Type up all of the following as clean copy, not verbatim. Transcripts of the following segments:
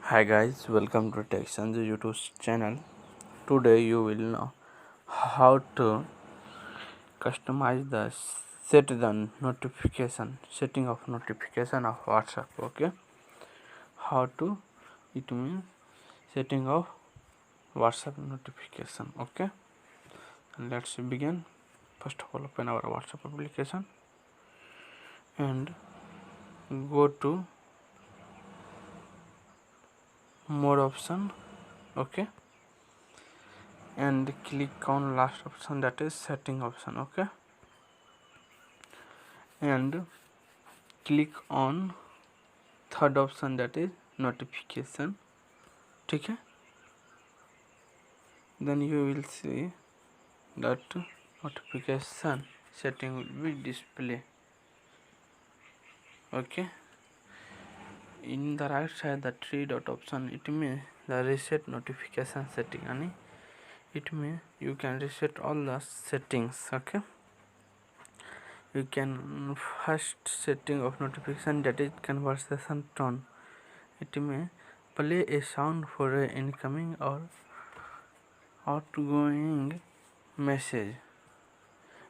Hi guys, welcome to Tech Sunjay YouTube channel. Today you will know how to customize the setting of notification of WhatsApp. Okay, how to it means setting of WhatsApp notification. Okay, let's begin. First of all, open our WhatsApp application and go to more option. Okay, and click on last option, that is setting option. Okay, and click on third option, that is notification. Okay, then you will see that notification setting will be display. Okay, in the right side the three dot option, it means the reset notification setting, and it means you can reset all the settings. Okay, you can first setting of notification, that is conversation tone. It means play a sound for a incoming or outgoing message.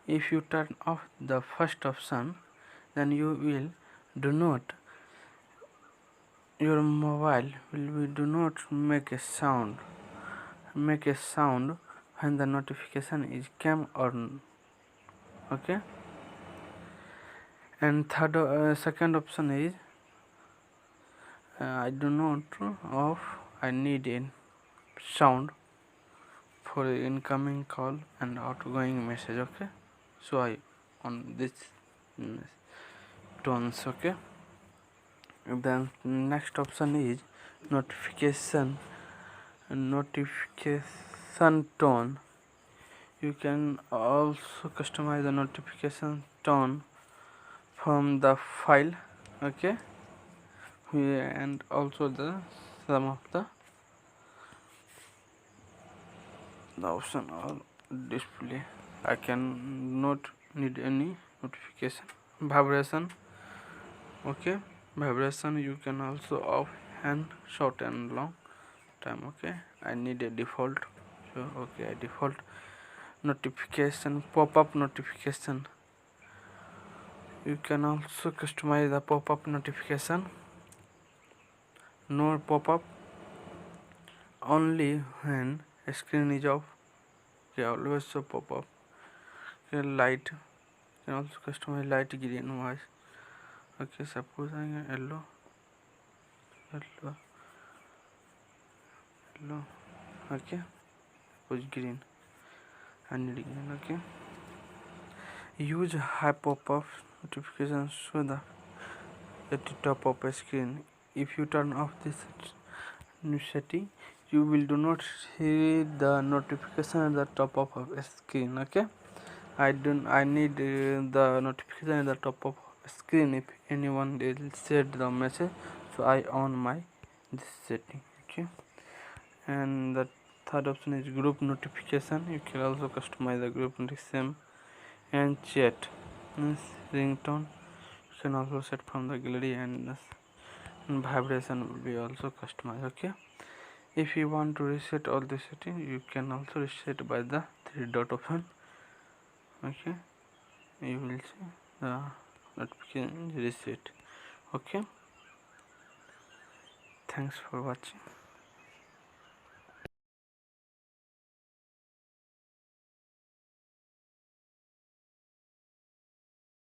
If you turn off the first option, then do not your mobile will be do not make a sound when the notification is came or okay. And second option is I do not off, I need a sound for incoming call and outgoing message. Okay, so I on this tones. Okay, then next option is notification tone. You can also customize the notification tone from the file. Okay, and also some of the option are display. I can not need any notification. Vibration. Okay, vibration you can also off and short and long time. Okay, I need a default, so okay, I default notification. Pop-up notification, you can also customize the pop-up notification. No pop-up, only when a screen is off. Okay, always show pop-up. Okay, light, you can also customize light green white. Okay, suppose I am yellow. Okay, suppose green, I need green. Okay, use high pop-up notifications so that at the top of a screen. If you turn off this new setting, you will do not see the notification at the top of a screen. Okay, I need the notification at the top of screen if anyone will send the message, so I on my this setting. Okay, and the third option is group notification. You can also customize the group notification. And chat means ringtone, you can also set from the gallery, and vibration will be also customized. Okay, if you want to reset all the settings, you can also reset by the three dot option. Okay, you will see the notification reset. Okay, thanks for watching.